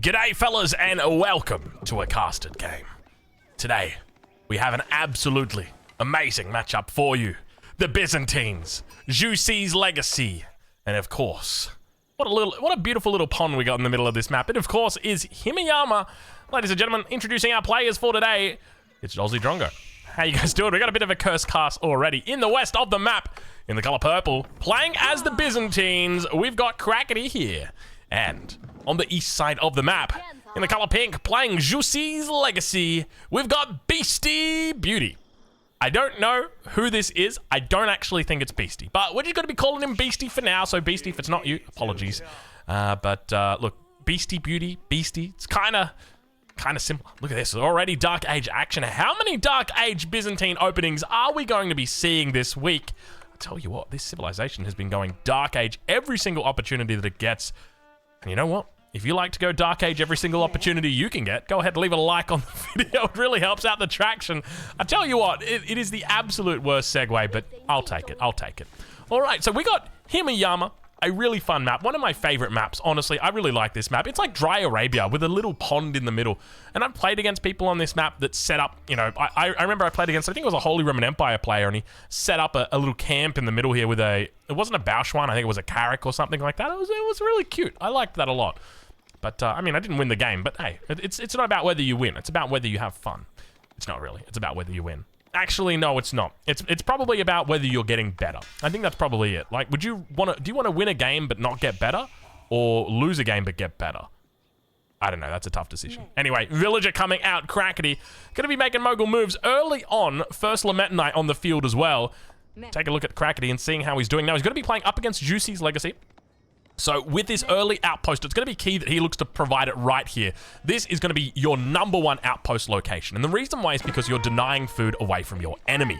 G'day fellas and welcome to a casted game. Today, we have an absolutely amazing matchup for you. The Byzantines, Juicy's Legacy, and of course, what a beautiful little pond we got in the middle of this map. It of course is Himiyama. Ladies and gentlemen, introducing our players for today, it's Dolzy Drongo. How you guys doing? We got a bit of a curse cast already. In the west of the map, in the color purple, playing as the Byzantines, we've got Crackety here. And on the east side of the map, in the color pink, playing Juicy's Legacy, we've got Beastie Beauty. I don't know who this is. I don't actually think it's Beastie, but we're just going to be calling him Beastie for now. So Beastie, if it's not you, apologies. Look, Beastie Beauty, Beastie, it's kind of simple. Look at this, already Dark Age action. How many Dark Age Byzantine openings are we going to be seeing this week? I'll tell you what, this civilization has been going Dark Age every single opportunity that it gets. And you know what? If you like to go Dark Age every single opportunity you can get, go ahead and leave a like on the video. It really helps out the traction. I tell you what, it is the absolute worst segue, but I'll take it. All right, so we got Himiyama, a really fun map. One of my favorite maps, honestly. I really like this map. It's like Dry Arabia with a little pond in the middle. And I've played against people on this map that set up, you know, I remember I played against, I think it was a Holy Roman Empire player, and he set up a little camp in the middle here with it wasn't a Bauschwan, I think it was a Carrack or something like that. It was really cute. I liked that a lot. But, I mean, I didn't win the game, but hey, it's not about whether you win. It's about whether you have fun. It's not really. It's about whether you win. Actually, no, it's not. It's probably about whether you're getting better. I think that's probably it. Like, do you want to win a game but not get better? Or lose a game but get better? I don't know. That's a tough decision. Anyway, Villager coming out, Crackety. Going to be making Mogul moves early on. First Lamentonite on the field as well. Take a look at Crackety and seeing how he's doing. Now, he's going to be playing up against Juicy's Legacy. So with this early outpost, it's going to be key that he looks to provide it right here. This is going to be your #1 outpost location. And the reason why is because you're denying food away from your enemy.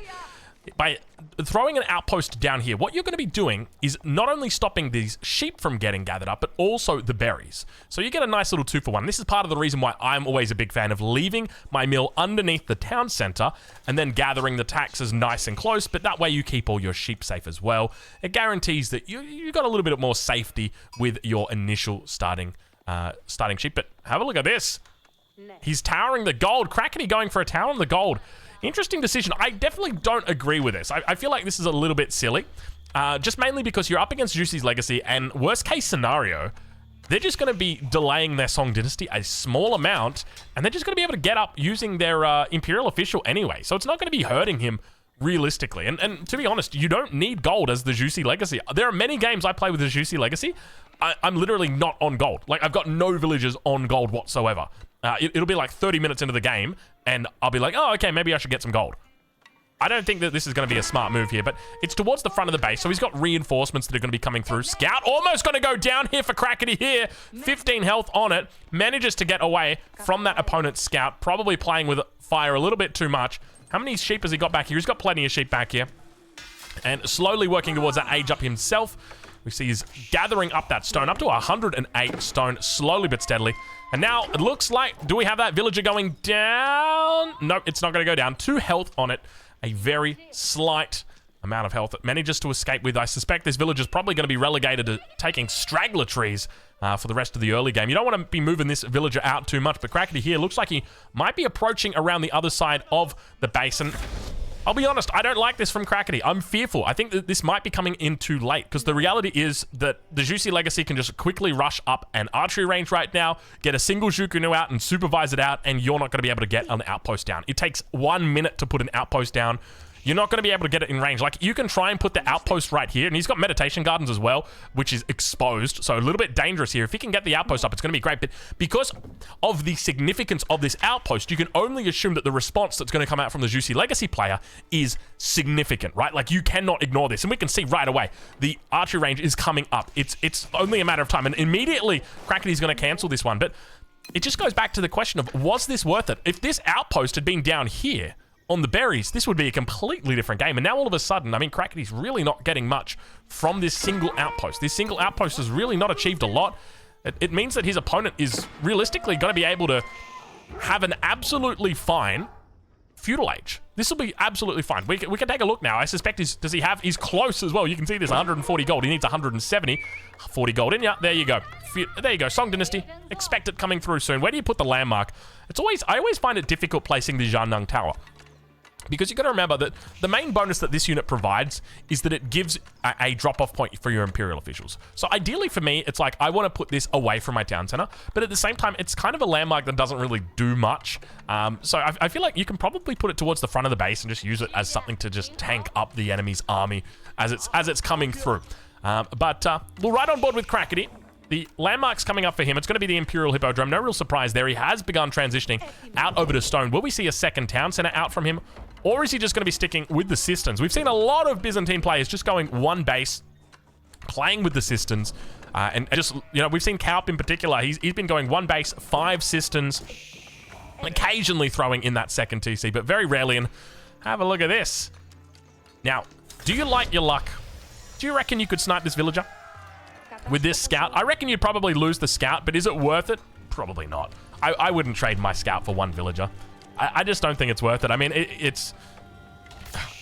By throwing an outpost down here, what you're going to be doing is not only stopping these sheep from getting gathered up, but also the berries. So you get a nice little 2-for-1. This is part of the reason why I'm always a big fan of leaving my mill underneath the town center and then gathering the taxes nice and close, but that way you keep all your sheep safe as well. It guarantees that you got a little bit more safety with your initial starting sheep. But have a look at this. He's towering the gold. Crackety going for a tower on the gold. Interesting decision. I definitely don't agree with this. I feel like this is a little bit silly. Just mainly because you're up against Juicy's Legacy, and worst case scenario, they're just going to be delaying their Song Dynasty a small amount, and they're just going to be able to get up using their Imperial Official anyway. So it's not going to be hurting him realistically. And to be honest, you don't need gold as the Juicy Legacy. There are many games I play with the Juicy Legacy. I'm literally not on gold. Like, I've got no villagers on gold whatsoever. It'll be like 30 minutes into the game, and I'll be like, oh, okay, maybe I should get some gold. I don't think that this is going to be a smart move here, but it's towards the front of the base, so he's got reinforcements that are going to be coming through. Scout almost going to go down here for Crackety here. 15 health on it. Manages to get away from that opponent's scout, probably playing with fire a little bit too much. How many sheep has he got back here? He's got plenty of sheep back here. And slowly working towards that age up himself. We see he's gathering up that stone, up to 108 stone, slowly but steadily. And now it looks like, do we have that villager going down? Nope, it's not going to go down. 2 health on it. A very slight amount of health. It manages to escape with. I suspect this villager's probably going to be relegated to taking straggler trees for the rest of the early game. You don't want to be moving this villager out too much, but Crackety here looks like he might be approaching around the other side of the basin. I'll be honest, I don't like this from Crackety. I'm fearful. I think that this might be coming in too late, because the reality is that the Juicy Legacy can just quickly rush up an archery range right now, get a single Zhukunu out and supervise it out, and you're not going to be able to get an outpost down. It takes 1 minute to put an outpost down. You're not going to be able to get it in range. Like, you can try and put the outpost right here, and he's got meditation gardens as well, which is exposed, so a little bit dangerous here. If he can get the outpost up, it's going to be great, but because of the significance of this outpost, you can only assume that the response that's going to come out from the Juicy Legacy player is significant, right? Like, you cannot ignore this, and we can see right away, the archery range is coming up. It's only a matter of time, and immediately, Crackety's going to cancel this one, but it just goes back to the question of, was this worth it? If this outpost had been down here, on the berries, this would be a completely different game. And now all of a sudden, I mean, Crackety's really not getting much from this single outpost. This single outpost has really not achieved a lot. It means that his opponent is realistically going to be able to have an absolutely fine feudal age. This will be absolutely fine. We can take a look now. I suspect he's close as well. You can see there's 140 gold. He needs 170. 40 gold in ya. There you go. There you go. Song Dynasty. Expect it coming through soon. Where do you put the landmark? I always find it difficult placing the Jianneng Tower. Because you got to remember that the main bonus that this unit provides is that it gives a drop-off point for your Imperial officials. So ideally for me, it's like I want to put this away from my town center, but at the same time, it's kind of a landmark that doesn't really do much. So I feel like you can probably put it towards the front of the base and just use it as something to just tank up the enemy's army as it's coming through. But we're right on board with Crackety. The landmark's coming up for him. It's going to be the Imperial Hippodrome. No real surprise there. He has begun transitioning out over to stone. Will we see a second town center out from him? Or is he just going to be sticking with the cisterns? We've seen a lot of Byzantine players just going one base, playing with the cisterns. And just, you know, we've seen Kaup in particular. He's been going one base, 5 cisterns, occasionally throwing in that second TC, but very rarely. And have a look at this. Now, do you like your luck? Do you reckon you could snipe this villager with this scout? I reckon you'd probably lose the scout, but is it worth it? Probably not. I wouldn't trade my scout for one villager. I just don't think it's worth it. I mean, it's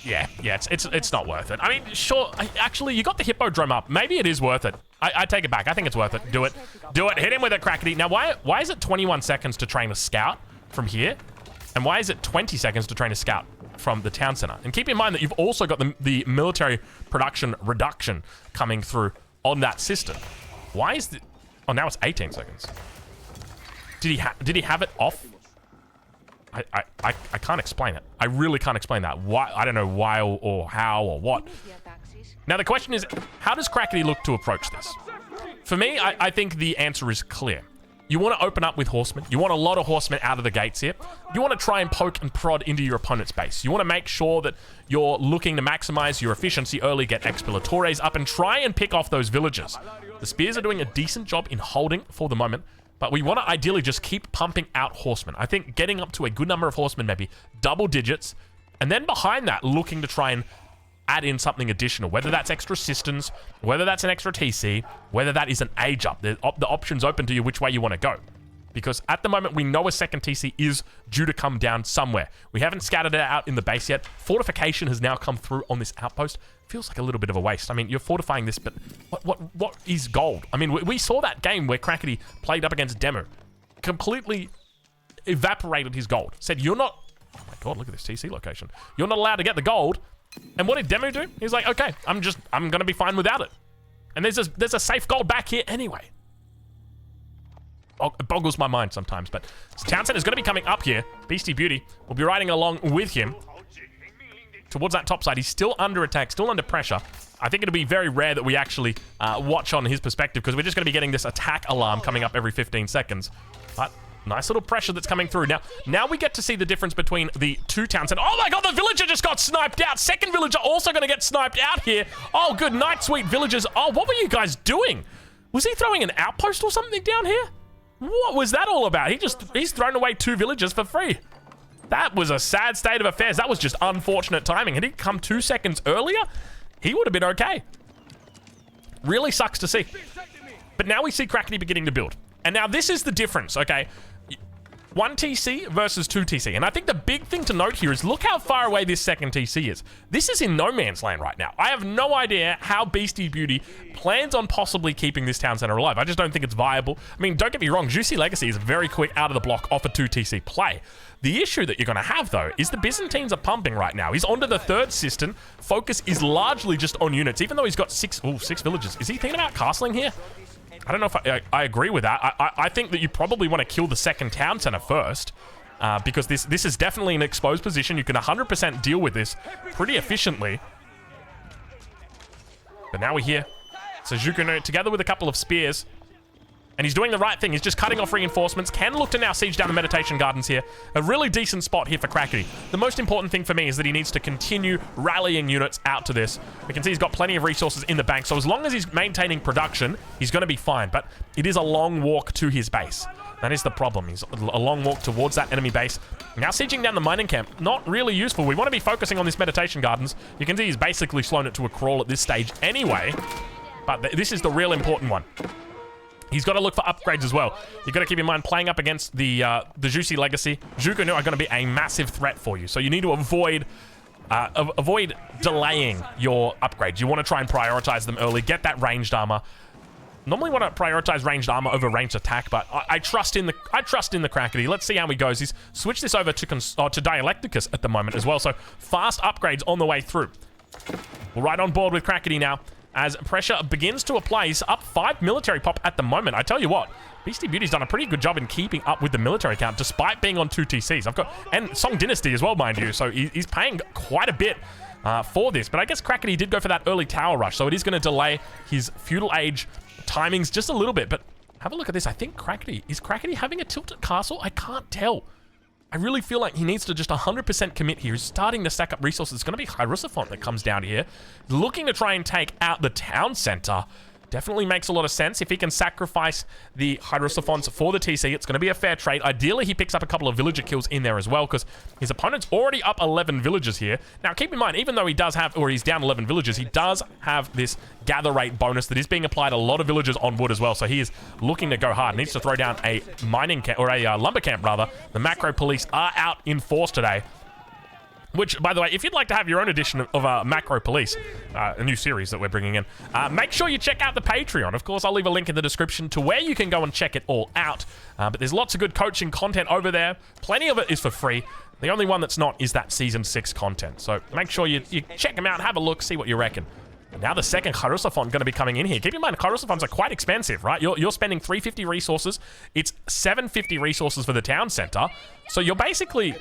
not worth it. I mean, sure, actually, you got the Hippodrome up. Maybe it is worth it. I take it back. I think it's worth it. Do it. Do it. Hit him with a Crackety. Now, why is it 21 seconds to train a scout from here? And why is it 20 seconds to train a scout from the town center? And keep in mind that you've also got the military production reduction coming through on that system. Why is the... Oh, now it's 18 seconds. Did he have it off? I can't explain it. I really can't explain that. Why? I don't know why or how or what. Now the question is, how does Crackety look to approach this? For me, I think the answer is clear. You want to open up with horsemen. You want a lot of horsemen out of the gates here. You want to try and poke and prod into your opponent's base. You want to make sure that you're looking to maximize your efficiency early, get expilatores up, and try and pick off those villagers. The spears are doing a decent job in holding for the moment, but we want to ideally just keep pumping out horsemen. I think getting up to a good number of horsemen, maybe double digits, and then behind that, looking to try and add in something additional, whether that's extra cisterns, whether that's an extra TC, whether that is an age up. The option's open to you which way you want to go. Because at the moment, we know a second TC is due to come down somewhere. We haven't scattered it out in the base yet. Fortification has now come through on this outpost. Feels like a little bit of a waste. I mean, you're fortifying this, but what is gold? I mean, we saw that game where Crackety played up against Demu. Completely evaporated his gold. Said, you're not... Oh my god, look at this TC location. You're not allowed to get the gold. And what did Demu do? He's like, okay, I'm going to be fine without it. And there's a safe gold back here anyway. It boggles my mind sometimes, but Townsend is going to be coming up here. Beastie Beauty will be riding along with him towards that top side. He's still under attack, still under pressure. I think it'll be very rare that we actually watch on his perspective, because we're just going to be getting this attack alarm coming up every 15 seconds. But nice little pressure that's coming through. Now we get to see the difference between the two Townsend. Oh my god, the villager just got sniped out. Second villager also going to get sniped out here. Oh, good night, sweet villagers. Oh, what were you guys doing? Was he throwing an outpost or something down here? What was that all about? He's thrown away 2 villagers for free. That was a sad state of affairs. That was just unfortunate timing. Had he come 2 seconds earlier, he would have been okay. Really sucks to see. But now we see Crackety beginning to build. And now this is the difference, okay? 1 TC versus 2 TC. And I think the big thing to note here is look how far away this second TC is. This is in no man's land right now. I have no idea how Beastie Beauty plans on possibly keeping this town center alive. I just don't think it's viable. I mean, don't get me wrong, Juicy Legacy is very quick out of the block off a 2 TC play. The issue that you're going to have, though, is the Byzantines are pumping right now. He's onto the 3rd cistern. Focus is largely just on units, even though he's got 6 villages. Is he thinking about castling here? I don't know if I agree with that. I think that you probably want to kill the second town center first, because this is definitely an exposed position. You can 100% deal with this pretty efficiently. But now we're here. So Zhukunut together with a couple of spears. And he's doing the right thing. He's just cutting off reinforcements. Can look to now siege down the Meditation Gardens here. A really decent spot here for Crackety. The most important thing for me is that he needs to continue rallying units out to this. We can see he's got plenty of resources in the bank. So as long as he's maintaining production, he's going to be fine. But it is a long walk to his base. That is the problem. He's a long walk towards that enemy base. Now sieging down the mining camp. Not really useful. We want to be focusing on this Meditation Gardens. You can see he's basically slowed it to a crawl at this stage anyway. But this is the real important one. He's got to look for upgrades as well. You've got to keep in mind, playing up against the Juicy Legacy, Zhuge Nu are going to be a massive threat for you. So you need to avoid delaying your upgrades. You want to try and prioritize them early. Get that ranged armor. Normally want to prioritize ranged armor over ranged attack, but I trust in the Crackety. Let's see how he goes. He's switched this over to Dialecticus at the moment as well. So fast upgrades on the way through. We're right on board with Crackety now. As pressure begins to apply, he's up 5 military pop at the moment. I tell you what, Beastie Beauty's done a pretty good job in keeping up with the military count, despite being on 2 TCs. And Song Dynasty as well, mind you, so he's paying quite a bit for this. But I guess Crackety did go for that early tower rush, so it is going to delay his feudal age timings just a little bit. But have a look at this. I think is Crackety having a tilted castle? I can't tell. I really feel like he needs to just 100% commit here. He's starting to stack up resources. It's going to be Hierosophant that comes down here. Looking to try and take out the town center. Definitely makes a lot of sense. If he can sacrifice the Hierosophants for the TC, it's going to be a fair trade. Ideally, he picks up a couple of villager kills in there as well, because his opponent's already up 11 villagers here. Now, keep in mind, even though he does have, or he's down 11 villagers, he does have this gather rate bonus that is being applied a lot of villagers on wood as well. So he is looking to go hard. Needs to throw down a mining camp, or a lumber camp, rather. The macro police are out in force today. Which, by the way, if you'd like to have your own edition of Macro Police, a new series that we're bringing in, make sure you check out the Patreon. Of course, I'll leave a link in the description to where you can go and check it all out. But there's lots of good coaching content over there. Plenty of it is for free. The only one that's not is that Season 6 content. So make sure you check them out, have a look, see what you reckon. And now the second Hierosophant going to be coming in here. Keep in mind, Hierosophants are quite expensive, right? You're spending 350 resources. It's 750 resources for the town center. So you're basically,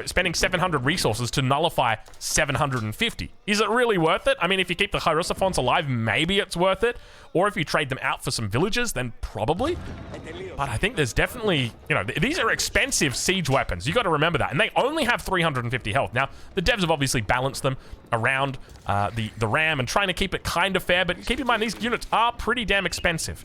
spending 700 resources to nullify 750. Is it really worth it? I mean, if you keep the Hierosophants alive, maybe it's worth it. Or if you trade them out for some villages, then probably. But I think there's definitely, these are expensive siege weapons. You got to remember that. And they only have 350 health. Now, the devs have obviously balanced them around the RAM and trying to keep it kind of fair. But keep in mind, these units are pretty damn expensive.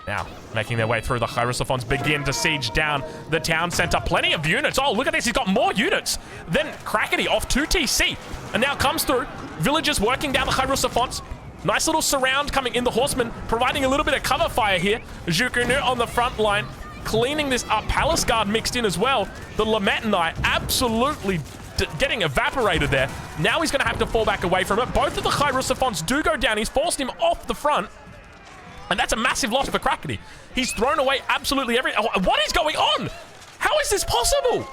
Now, making their way through, the Hierosophants begin to siege down the town center. Plenty of units. Oh, look at this. He's got more units than Crackety off 2 TC. And now comes through. Villagers working down the Hierosophants. Nice little surround coming in. The horsemen providing a little bit of cover fire here. Zhuge Nu on the front line, cleaning this up. Palace Guard mixed in as well. The Lametanai absolutely getting evaporated there. Now he's going to have to fall back away from it. Both of the Hierosophants do go down. He's forced him off the front. And that's a massive loss for Crackety. He's thrown away absolutely every... What is going on? How is this possible?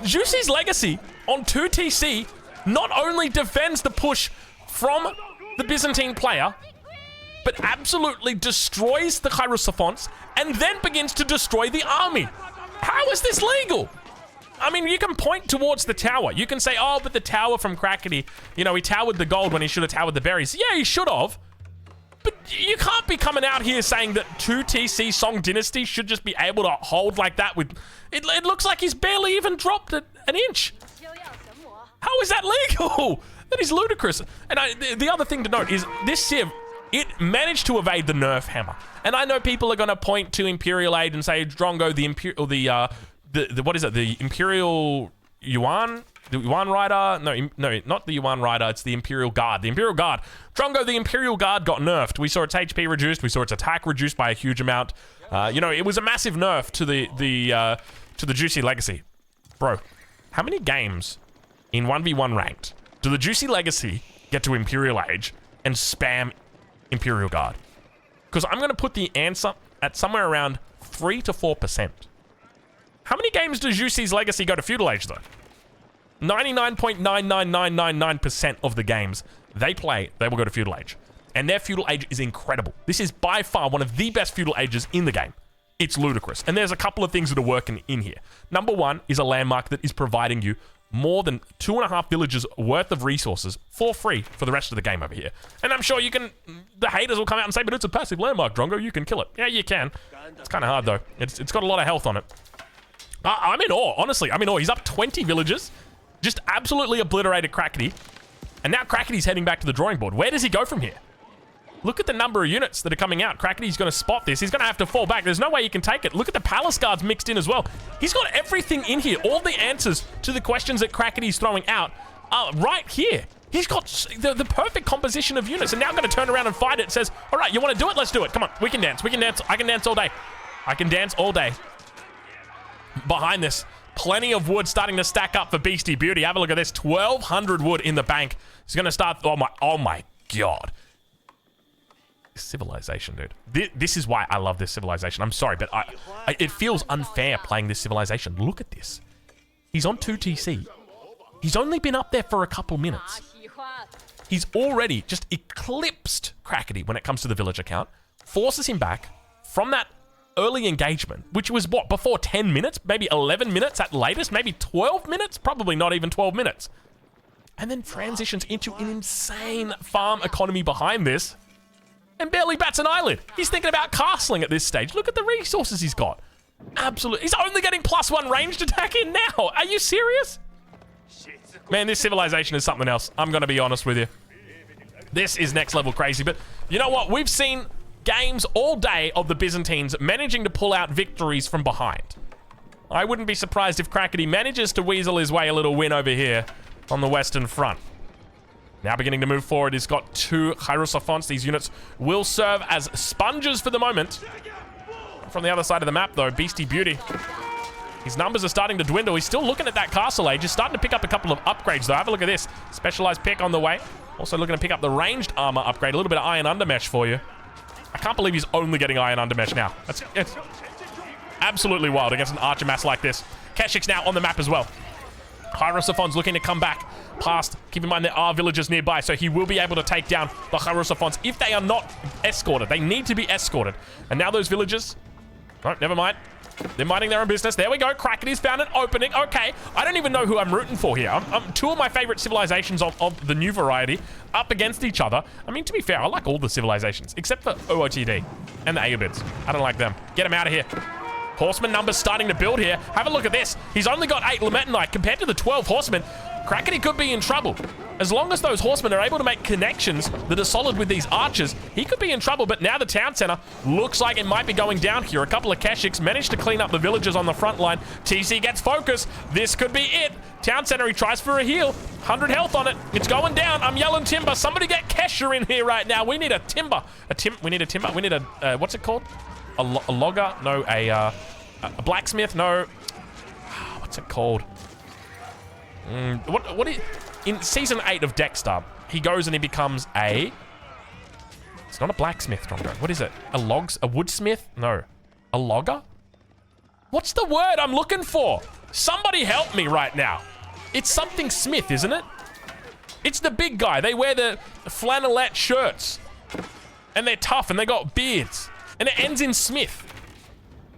Juicy's Legacy on 2 TC not only defends the push from the Byzantine player, but absolutely destroys the Hierosophants and then begins to destroy the army. How is this legal? I mean, you can point towards the tower. You can say, oh, but the tower from Crackety, he towered the gold when he should have towered the berries. Yeah, he should have. But you can't be coming out here saying that 2 TC Song Dynasty should just be able to hold like that with... It looks like he's barely even dropped an inch. How is that legal? That is ludicrous. And the other thing to note is this Civ, it managed to evade the nerf hammer. And I know people are going to point to Imperial Age and say, Drongo, what is it? The Imperial Yuan? The Yuan Rider? No, not the Yuan Rider. It's the Imperial Guard. The Imperial Guard. Drongo, the Imperial Guard got nerfed. We saw its HP reduced. We saw its attack reduced by a huge amount. It was a massive nerf to the Juicy Legacy. Bro, how many games in 1v1 ranked do the Juicy Legacy get to Imperial Age and spam Imperial Guard? Because I'm going to put the answer at somewhere around 3 to 4%. How many games does Juicy's Legacy go to Feudal Age, though? 99.99999% of the games they play, they will go to Feudal Age. And their Feudal Age is incredible. This is by far one of the best Feudal Ages in the game. It's ludicrous. And there's a couple of things that are working in here. Number one is a landmark that is providing you more than 2.5 villages worth of resources for free for the rest of the game over here. And I'm sure the haters will come out and say, but it's a passive landmark, Drongo, you can kill it. Yeah, you can. It's kind of hard, though. It's got a lot of health on it. I'm in awe, honestly. I'm in awe. He's up 20 villages. Just absolutely obliterated Crackety. And now Crackety's heading back to the drawing board. Where does he go from here? Look at the number of units that are coming out. Crackety's going to spot this. He's going to have to fall back. There's no way he can take it. Look at the Palace Guards mixed in as well. He's got everything in here. All the answers to the questions that Crackety's throwing out are right here. He's got the perfect composition of units, and now I'm going to turn around and fight it. It says, all right, you want to do it? Let's do it. Come on, we can dance. We can dance. I can dance all day. I can dance all day. Behind this, plenty of wood starting to stack up for Beastie Beauty. Have a look at this, 1,200 wood in the bank. He's going to start, oh my God. Civilization, dude. This is why I love this civilization. I'm sorry, but it feels unfair playing this civilization. Look at this. He's on 2 TC. He's only been up there for a couple minutes. He's already just eclipsed Crackety when it comes to the villager count. Forces him back from that early engagement, which was what, before 10 minutes? Maybe 11 minutes at latest? Maybe 12 minutes? Probably not even 12 minutes. And then transitions into an insane farm economy behind this and barely bats an eyelid. He's thinking about castling at this stage. Look at the resources he's got. Absolutely. He's only getting +1 ranged attack in now. Are you serious? Man, this civilization is something else. I'm going to be honest with you. This is next level crazy. But you know what? We've seen games all day of the Byzantines managing to pull out victories from behind. I wouldn't be surprised if Crackety manages to weasel his way a little win over here on the Western Front. Now beginning to move forward, he's got 2 Hierosophants. These units will serve as sponges for the moment. From the other side of the map, though, Beastie Beauty, his numbers are starting to dwindle. He's still looking at that castle age. He's starting to pick up a couple of upgrades, though. Have a look at this. Specialized pick on the way. Also looking to pick up the ranged armor upgrade. A little bit of iron undermesh for you. I can't believe he's only getting iron undermesh now. It's absolutely wild against an archer mass like this. Keshik's now on the map as well. Hierosophons looking to come back past. Keep in mind there are villagers nearby, so he will be able to take down the Hierosophons if they are not escorted. They need to be escorted. And now those villagers... Oh, never mind. They're minding their own business. There we go. Crackety's found an opening. Okay. I don't even know who I'm rooting for here. 2 of my favorite civilizations of the new variety up against each other. I mean, to be fair, I like all the civilizations, except for OOTD and the Ayyubids. I don't like them. Get them out of here. Horseman numbers starting to build here. Have a look at this. He's only got 8 Lamentinite compared to the 12 horsemen. Crackety could be in trouble. As long as those horsemen are able to make connections that are solid with these archers, he could be in trouble. But now the town center looks like it might be going down here. A couple of Keshiks managed to clean up the villagers on the front line. TC gets focus. This could be it. Town center, he tries for a heal. 100 health on it. It's going down. I'm yelling timber. Somebody get Kesher in here right now. We need a timber. We need a timber. We need a, what's it called? A logger? No, a blacksmith? No. What's it called? What is... In Season 8 of Dexter, he goes and he becomes a... It's not a blacksmith, Drongo. What is it? A woodsmith? No. A logger? What's the word I'm looking for? Somebody help me right now. It's something Smith, isn't it? It's the big guy. They wear the flannelette shirts. And they're tough and they got beards. And it ends in Smith.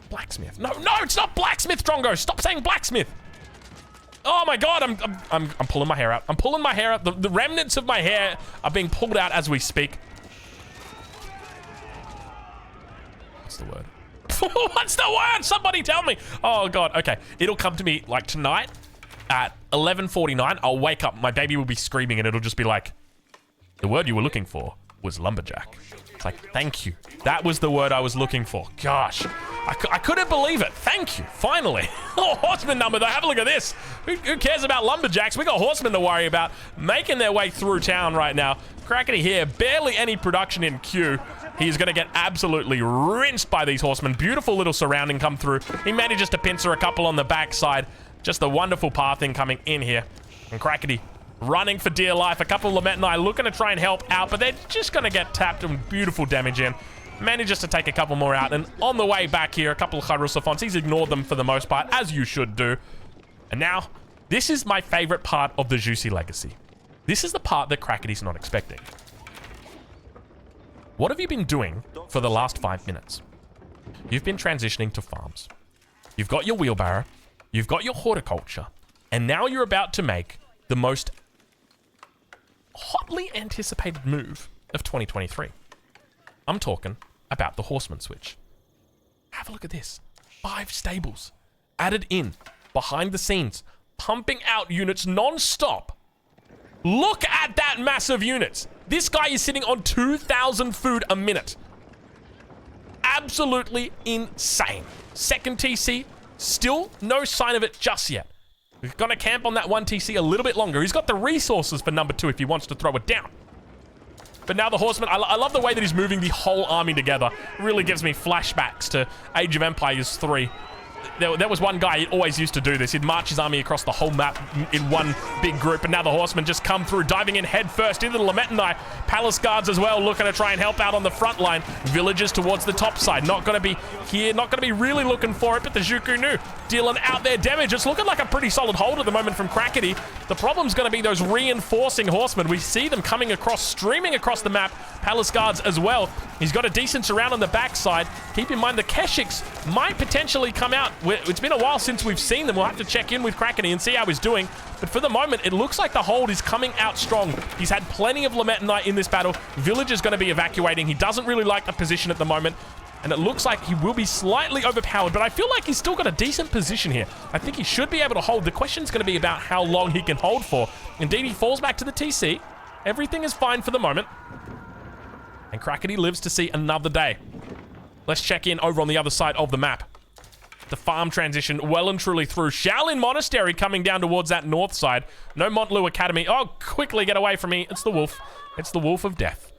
Blacksmith. No, it's not blacksmith, Drongo. Stop saying blacksmith. Oh my God, I'm pulling my hair out. I'm pulling my hair out. The remnants of my hair are being pulled out as we speak. What's the word? What's the word? Somebody tell me. Oh God, okay. It'll come to me like tonight at 11:49. I'll wake up, my baby will be screaming and it'll just be like, the word you were looking for was lumberjack. It's like, thank you. That was the word I was looking for. Gosh, I couldn't believe it. Thank you, finally. Oh, horseman number though, have a look at this. Who cares about lumberjacks? We got horsemen to worry about, making their way through town right now. Crackety here, barely any production in queue. He's gonna get absolutely rinsed by these horsemen. Beautiful little surrounding come through. He manages to pincer a couple on the backside. Just a wonderful pathing coming in here. And Crackety running for dear life. A couple of Lamentinite looking to try and help out, but they're just gonna get tapped and beautiful damage in. Manages to take a couple more out, and on the way back here, a couple of Hierosophants. He's ignored them for the most part, as you should do. And now, this is my favorite part of the Juicy Legacy. This is the part that Crackety's not expecting. What have you been doing for the last 5 minutes? You've been transitioning to farms. You've got your wheelbarrow, you've got your horticulture, and now you're about to make the most hotly anticipated move of 2023. I'm talking about the horseman switch. Have a look at this. 5 stables added in behind the scenes, pumping out units non-stop. Look at that massive units. This guy is sitting on 2,000 food a minute. Absolutely insane. Second TC, still no sign of it just yet. He's going to camp on that 1 TC a little bit longer. He's got the resources for number 2 if he wants to throw it down. But now the horseman, I love the way that he's moving the whole army together. It really gives me flashbacks to Age of Empires 3. There was one guy, he always used to do this. He'd march his army across the whole map in one big group, and now the horsemen just come through, diving in head first into the Lametani. Palace guards as well, looking to try and help out on the front line. Villagers towards the top side, not going to be here, not going to be really looking for it, but the Juku Nu dealing out their damage. It's looking like a pretty solid hold at the moment from Krakeny. The problem's going to be those reinforcing horsemen. We see them coming across, streaming across the map. Palace guards as well. He's got a decent surround on the backside. Keep in mind the Keshiks might potentially come out. It's been a while since we've seen them. We'll have to check in with Krakeny and see how he's doing. But for the moment, it looks like the hold is coming out strong. He's had plenty of Lametani in this battle. Village is going to be evacuating. He doesn't really like the position at the moment. And it looks like he will be slightly overpowered, but I feel like he's still got a decent position here. I think he should be able to hold. The question's going to be about how long he can hold for. Indeed, he falls back to the TC. Everything is fine for the moment. And Krakeny lives to see another day. Let's check in over on the other side of the map. The farm transition well and truly through. Shaolin Monastery coming down towards that north side. No Montlu Academy. Oh, quickly get away from me. It's the wolf. It's the wolf of death.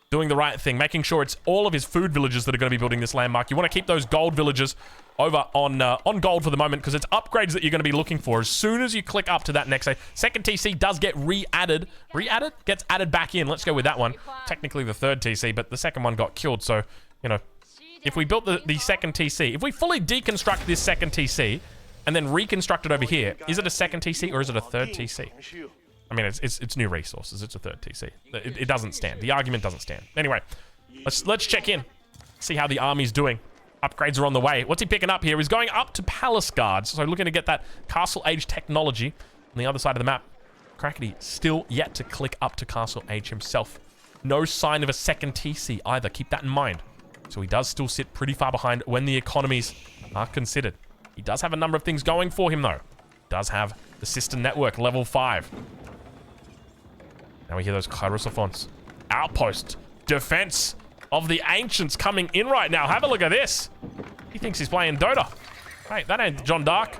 Doing the right thing, making sure it's all of his food villages that are going to be building this landmark. You want to keep those gold villages over on gold for the moment because it's upgrades that you're going to be looking for as soon as you click up to that next day. Second TC does get re-added. Re-added? Gets added back in. Let's go with that one. Technically the third TC, but the second one got killed. So, you know, if we built the second TC, if we fully deconstruct this second TC and then reconstruct it over here, is it a second TC or is it a third TC? I mean, it's new resources. It's a third TC. It doesn't stand. The argument doesn't stand. Anyway, let's check in. See how the army's doing. Upgrades are on the way. What's he picking up here? He's going up to Palace Guards. So looking to get that Castle Age technology on the other side of the map. Krakeny still yet to click up to Castle Age himself. No sign of a second TC either. Keep that in mind. So he does still sit pretty far behind when the economies are considered. He does have a number of things going for him, though. Does have the System Network, level 5. Now we hear those Kairosophons. Outpost. Defense of the Ancients coming in right now. Have a look at this. He thinks he's playing Dota. Wait, that ain't John Dark.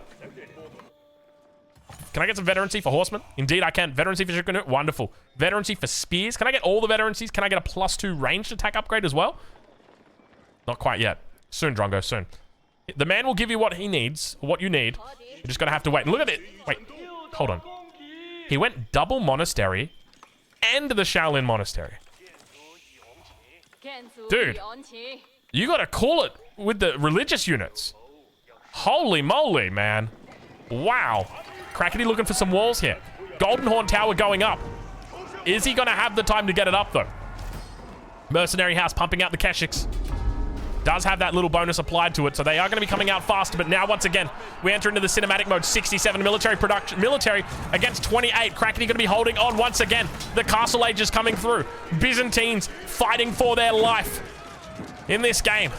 Can I get some veterancy for horsemen? Indeed, I can. Veterancy for Shikunu. Wonderful. Veterancy for spears. Can I get all the veterancies? Can I get a +2 ranged attack upgrade as well? Not quite yet. Soon, Drongo, soon. The man will give you what he needs, what you need. You're just going to have to wait. And look at it. Wait, hold on. He went double monastery and the Shaolin Monastery. Dude, you got to call it with the religious units. Holy moly, man. Wow. Krakeny looking for some walls here. Golden Horn Tower going up. Is he going to have the time to get it up, though? Mercenary House pumping out the Keshiks. Does have that little bonus applied to it, so they are going to be coming out faster. But now, once again, we enter into the cinematic mode. 67 military production. Military against 28. Krakeny going to be holding on once again. The Castle Age is coming through. Byzantines fighting for their life in this game.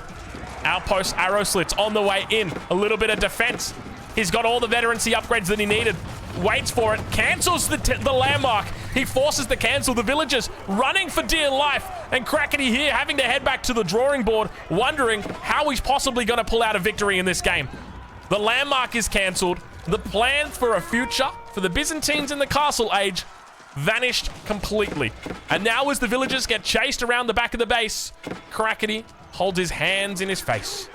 Outpost arrow slits on the way in. A little bit of defense. He's got all the veterancy upgrades that he needed. Waits for it. Cancels the landmark. He forces the cancel. The villagers running for dear life. And Krakeny here having to head back to the drawing board, wondering how he's possibly going to pull out a victory in this game. The landmark is cancelled. The plans for a future for the Byzantines in the Castle Age vanished completely. And now as the villagers get chased around the back of the base, Krakeny holds his hands in his face.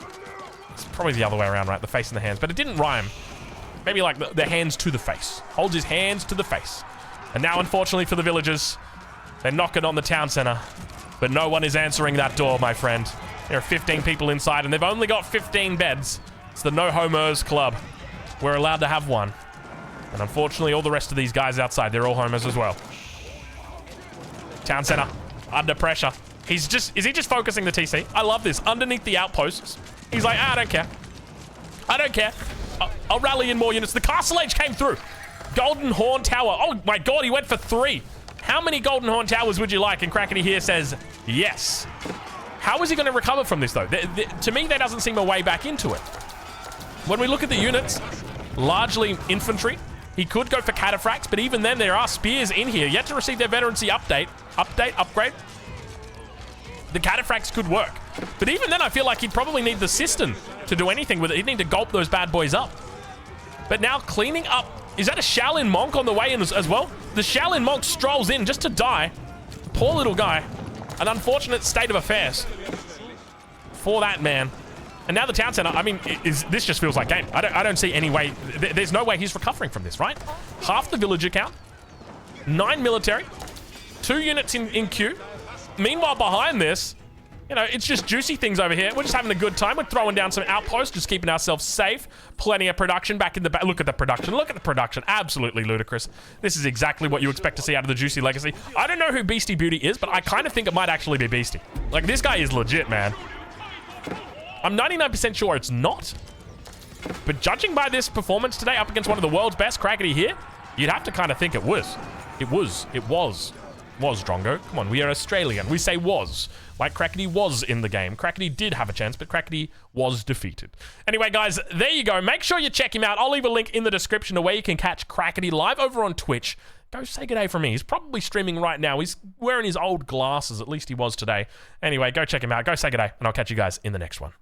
It's probably the other way around, right? The face and the hands. But it didn't rhyme. Maybe like the hands to the face. Holds his hands to the face. And now, unfortunately for the villagers, they're knocking on the town center. But no one is answering that door, my friend. There are 15 people inside, and they've only got 15 beds. It's the No Homers Club. We're allowed to have one. And unfortunately, all the rest of these guys outside, they're all homers as well. Town center, under pressure. Is he just focusing the TC? I love this. Underneath the outposts, he's like, I don't care. I don't care. I'll rally in more units. The Castle Age came through. Golden Horn Tower. Oh my god, he went for 3. How many Golden Horn Towers would you like? And Krakeny here says yes. How is he going to recover from this, though? To me, there doesn't seem a way back into it. When we look at the units, largely infantry. He could go for cataphracts, but even then, there are spears in here. Yet to receive their veterancy upgrade. The cataphracts could work. But even then, I feel like he'd probably need the cistern to do anything with it. He'd need to gulp those bad boys up. But now cleaning up Is that a Shaolin monk on the way in as well? The Shaolin monk strolls in just to die. Poor little guy. An unfortunate state of affairs for that man. And now the town center, I mean, this just feels like game. I don't see any way. There's no way he's recovering from this, right? Half the villager count. 9 military. 2 units in queue. Meanwhile, behind this, you know, it's just juicy things over here. We're just having a good time. We're throwing down some outposts, just keeping ourselves safe. Plenty of production back in the back. Look at the production. Look at the production. Absolutely ludicrous. This is exactly what you expect to see out of the Juicy Legacy. I don't know who Beastie Beauty is, but I kind of think it might actually be Beastie. Like, this guy is legit, man. I'm 99% sure it's not. But judging by this performance today up against one of the world's best, Crackety here, you'd have to kind of think it was. It was, Drongo. Come on, we are Australian. We say was. Like Crackety was in the game. Crackety did have a chance, but Crackety was defeated. Anyway, guys, there you go. Make sure you check him out. I'll leave a link in the description to where you can catch Crackety live over on Twitch. Go say good day from me. He's probably streaming right now. He's wearing his old glasses. At least he was today. Anyway, go check him out. Go say good day, and I'll catch you guys in the next one.